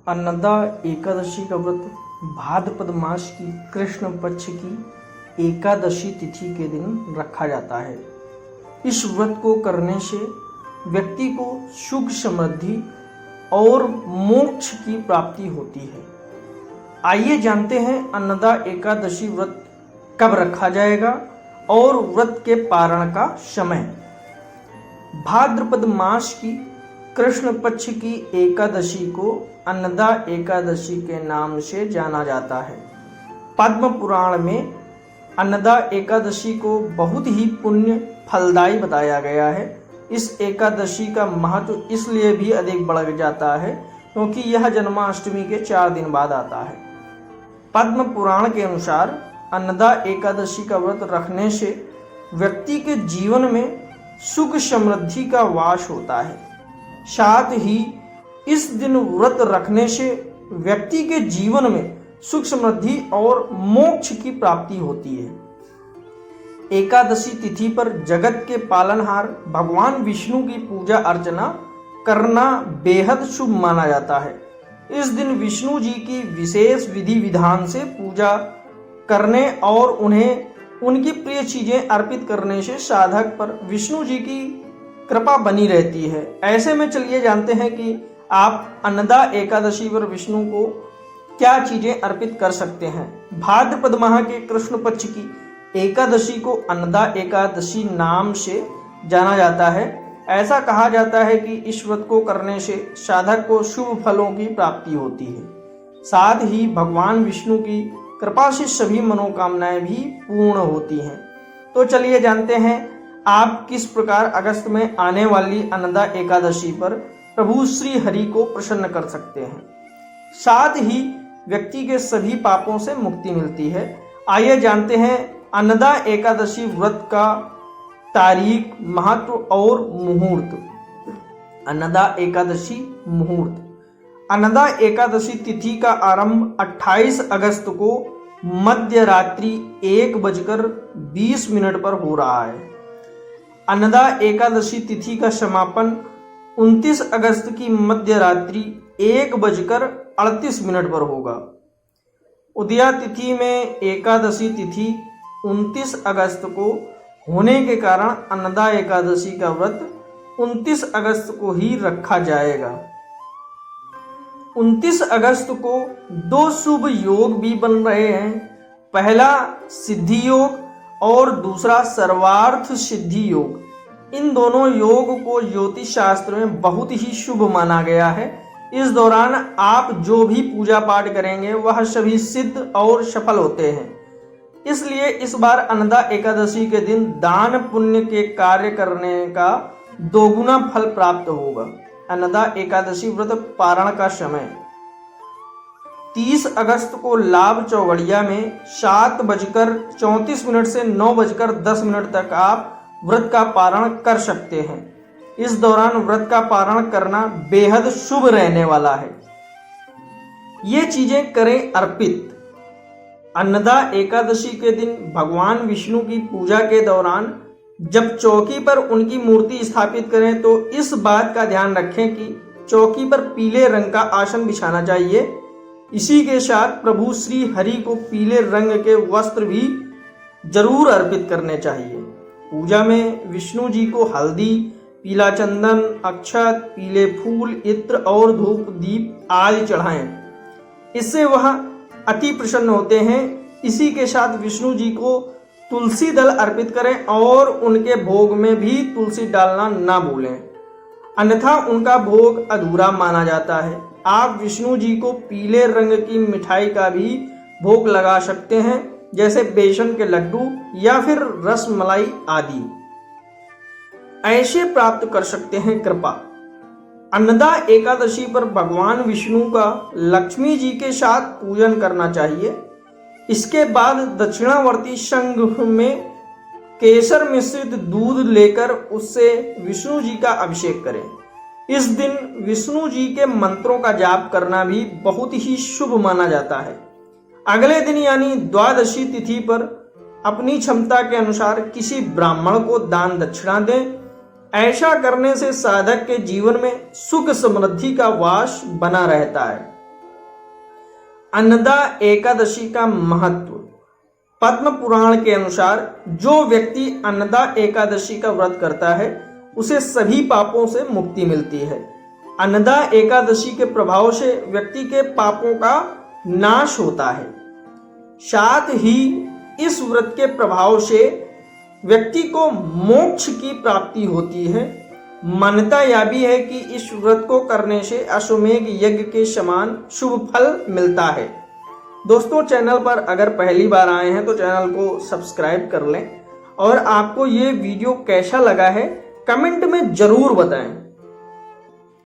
अन्नदा एकादशी का व्रत भाद्रपद मास की कृष्ण पक्ष की एकादशी तिथि के दिन रखा जाता है। इस व्रत को करने से व्यक्ति को सुख समृद्धि और मोक्ष की प्राप्ति होती है। आइए जानते हैं अन्नदा एकादशी व्रत कब रखा जाएगा और व्रत के पारण का समय। भाद्रपद मास की कृष्ण पक्ष की एकादशी को अन्नदा एकादशी के नाम से जाना जाता है। पद्म पुराण में अन्नदा एकादशी को बहुत ही पुण्य फलदायी बताया गया है। इस एकादशी का महत्व इसलिए भी अधिक बढ़ जाता है क्योंकि यह जन्माष्टमी के 4 दिन बाद आता है। पद्म पुराण के अनुसार अन्नदा एकादशी का व्रत रखने से व्यक्ति के जीवन में सुख समृद्धि का वास होता है। साथ ही इस दिन व्रत रखने से व्यक्ति के जीवन में सुख समृद्धि और मोक्ष की प्राप्ति होती है। एकादशी तिथि पर जगत के पालनहार भगवान विष्णु की पूजा अर्चना करना बेहद शुभ माना जाता है। इस दिन विष्णु जी की विशेष विधि विधान से पूजा करने और उन्हें उनकी प्रिय चीजें अर्पित करने से साधक पर विष्णु जी की कृपा बनी रहती है। ऐसे में चलिए जानते हैं कि आप अन्नदा एकादशी पर विष्णु को क्या चीजें अर्पित कर सकते हैं। भाद्रपद माह के कृष्ण पक्ष की एकादशी को अन्नदा एकादशी नाम से जाना जाता है। ऐसा कहा जाता है कि इस व्रत को करने से साधक को शुभ फलों की प्राप्ति होती है। साथ ही भगवान विष्णु की कृपा से सभी मनोकामनाएं भी पूर्ण होती हैं। तो चलिए जानते हैं आप किस प्रकार अगस्त में आने वाली अन्नदा एकादशी पर प्रभु श्री हरि को प्रसन्न कर सकते हैं। साथ ही व्यक्ति के सभी पापों से मुक्ति मिलती है। आइए जानते हैं अन्नदा एकादशी व्रत का तारीख, महत्व और मुहूर्त। अन्नदा एकादशी मुहूर्त। अन्नदा एकादशी तिथि का आरंभ 28 अगस्त को मध्य रात्रि 1:20 पर हो रहा है। अन्नदा एकादशी तिथि का समापन 29 अगस्त की मध्य रात्रि 1:38 पर होगा। उदया तिथि में एकादशी तिथि 29 अगस्त को होने के कारण अन्नदा एकादशी का व्रत 29 अगस्त को ही रखा जाएगा। 29 अगस्त को 2 शुभ योग भी बन रहे हैं। पहला सिद्धि योग और दूसरा सर्वार्थ सिद्धि योग। इन दोनों योग को ज्योतिष शास्त्र में बहुत ही शुभ माना गया है। इस दौरान आप जो भी पूजा पाठ करेंगे वह सभी सिद्ध और सफल होते हैं। इसलिए इस बार अन्नदा एकादशी के दिन दान पुण्य के कार्य करने का दोगुना फल प्राप्त होगा। अन्नदा एकादशी व्रत पारण का समय 30 अगस्त को लाभ चौगड़िया में 7:34 से 9:10 तक आप व्रत का पारण कर सकते हैं। इस दौरान व्रत का पारण करना बेहद शुभ रहने वाला है। ये चीजें करें अर्पित। अन्नदा एकादशी के दिन भगवान विष्णु की पूजा के दौरान जब चौकी पर उनकी मूर्ति स्थापित करें तो इस बात का ध्यान रखें कि चौकी पर पीले रंग का आसन बिछाना चाहिए। इसी के साथ प्रभु श्री हरि को पीले रंग के वस्त्र भी जरूर अर्पित करने चाहिए। पूजा में विष्णु जी को हल्दी, पीला चंदन, अक्षत, पीले फूल, इत्र और धूप दीप आदि चढ़ाएं। इससे वह अति प्रसन्न होते हैं। इसी के साथ विष्णु जी को तुलसी दल अर्पित करें और उनके भोग में भी तुलसी डालना ना भूलें, अन्यथा उनका भोग अधूरा माना जाता है। आप विष्णु जी को पीले रंग की मिठाई का भी भोग लगा सकते हैं, जैसे बेसन के लड्डू या फिर रस मलाई आदि। ऐसे प्राप्त कर सकते हैं कृपा। अन्नदा एकादशी पर भगवान विष्णु का लक्ष्मी जी के साथ पूजन करना चाहिए। इसके बाद दक्षिणावर्ती संघ में केसर मिश्रित दूध लेकर उससे विष्णु जी का अभिषेक करें। इस दिन विष्णु जी के मंत्रों का जाप करना भी बहुत ही शुभ माना जाता है। अगले दिन यानी द्वादशी तिथि पर अपनी क्षमता के अनुसार किसी ब्राह्मण को दान दक्षिणा दें। ऐसा करने से साधक के जीवन में सुख समृद्धि का वास बना रहता है। अन्नदा एकादशी का महत्व। पद्म पुराण के अनुसार जो व्यक्ति अन्नदा एकादशी का व्रत करता है उसे सभी पापों से मुक्ति मिलती है। अन्नदा एकादशी के प्रभाव से व्यक्ति के पापों का नाश होता है। साथ ही इस व्रत के प्रभाव से व्यक्ति को मोक्ष की प्राप्ति होती है। मान्यता यह भी है कि इस व्रत को करने से अश्वमेघ यज्ञ के समान शुभ फल मिलता है। दोस्तों, चैनल पर अगर पहली बार आए हैं तो चैनल को सब्सक्राइब कर लें और आपको ये वीडियो कैसा लगा है कमेंट में जरूर बताएं।